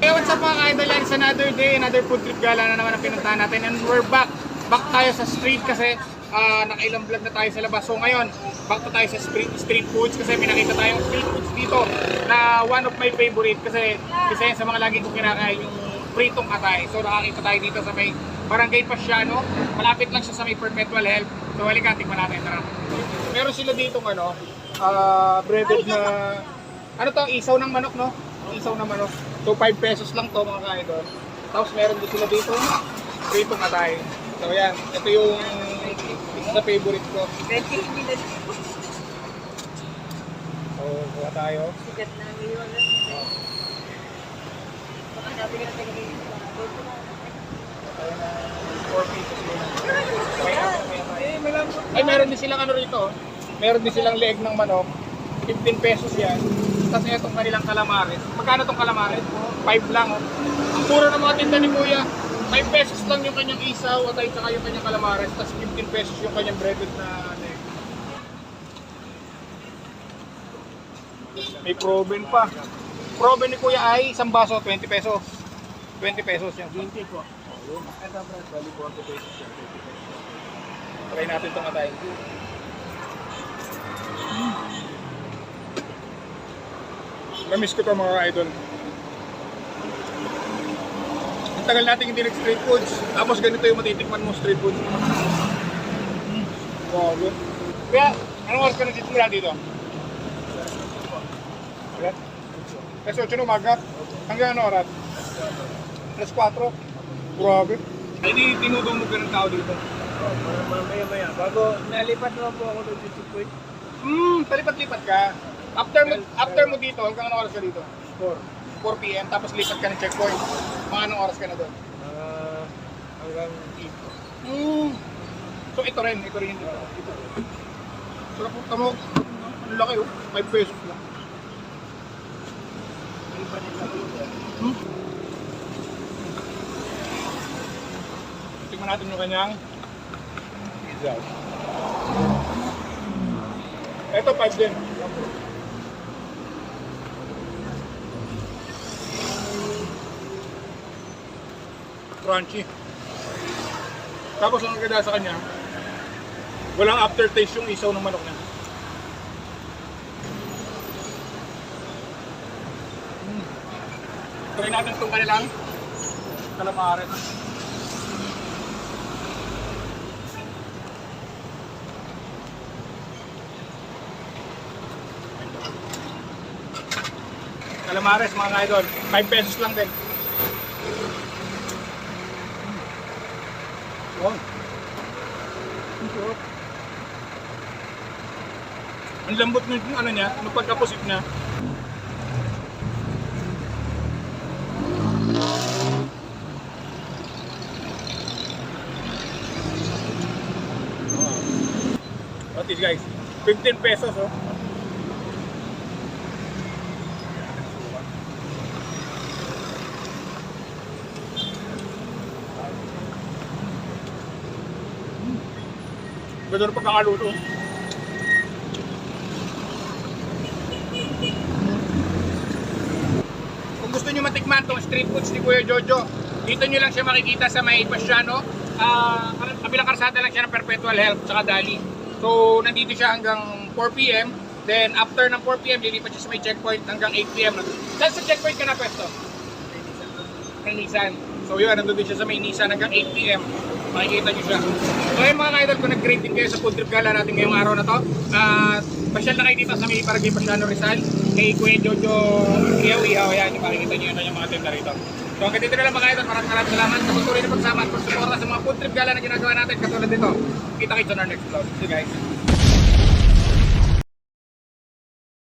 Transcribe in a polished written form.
Hey, what's up mga ka-idol? It's another day, another food trip gala na naman ang pinuntahan natin. And we're back. Back tayo sa street kasi nakailang vlog na tayo sa labas. So ngayon, back to tayo sa street foods kasi may nakita tayong street foods dito na one of my favorite kasi isa yan sa mga lagi kong kinakain, yung pritong atay. So nakakita tayo dito sa may Barangay Pasiano. Malapit lang siya sa may Perpetual Health. So halika, tikman natin. Tara. Meron sila dito breaded na ano to, isaw ng manok, no? Isaw ng manok. So 5 pesos lang to mga ka-idol. Tapos meron din sila dito pritong atay. So yan, ito yung isa sa favorite ko. So kuha tayo. Sigat na ngayon. Baka sabi ka na tayo Tayo na 4 pesos muna. Ay, meron din silang ano rito. Meron din silang leeg ng manok. 15 pesos yan. Tapos itong kanilang calamares. Magkano tong calamares? 5 lang. Oh. Ang mura ng mga tinda ni Kuya. 5 pesos lang yung kanyang isaw at ay saka yung kanyang calamares. Tapos 15 pesos yung kanyang breaded na leg. May proben pa. Proben ni Kuya ay isang baso, 20 pesos. 20 pesos yan. 20 po. Ito brad, bali 40 pesos yan. 20 pesos. Try natin itong atay. Namiss ko ito mga idol. Ang tagal natin hindi nag-street foods. Tapos ganito yung matitikman mo street foods. Wow. Kaya, anong oras ka nagsisimula dito? Alas 8 ng umaga? Hanggang ano oras? Alas 4? Grabe. Ay di tinudong mo ka ng tao dito? Mamaya-maya. Bago nalipat naman po ako ng checkpoint. Palipat-lipat ka. After mo dito, hanggang anong oras ka dito? 4 PM, tapos lipat ka ng checkpoint. Mga anong oras ka na doon? Hanggang 8. So ito rin dito. So napunta mo, ano laki oh, 5 pesos lang. Tingnan natin yung kanyang pizza. Ito 5 din. Crunchy. Tapos ang ganda sa kanya, walang aftertaste yung isaw ng manok niya. Try natin itong kanilang calamares. Calamares mga idol, 5 pesos lang din. Ang lambot ng ano niya, ng pagkapusit niya. What is guys? 15 pesos oh. Ganda ng pagkakaluto. Kung gusto nyo matikman tong street foods ni Kuya Jojo, dito nyo lang siya makikita sa may Pasiano. Kabilang karsada lang siya ng Perpetual Health tsaka Dali. So nandito siya hanggang 4 PM. Then after ng 4 PM, lilipat siya sa may checkpoint hanggang 8 PM. Saan sa checkpoint ka na pwesto? Kay Nissan. So yun, nandun din siya sa may Nissan hanggang 8 PM. Makikita nyo siya. So ayun mga ka-idol, kung nag-greet din kayo sa food trip gala natin ngayong araw na to, pasyal na kayo dito sa may Barangay Pasiano Rizal kay Kuya Jojo Ihaw-Ihaw. Yan, makikita nyo yun yung mga tinda rito. So hanggang dito na lang mga idol, maraming salamat sa patuloy na pagsama at pagsuporta sa mga food trip gala na ginagawa natin katulad dito. Kita kayo sa our next vlog. See you guys.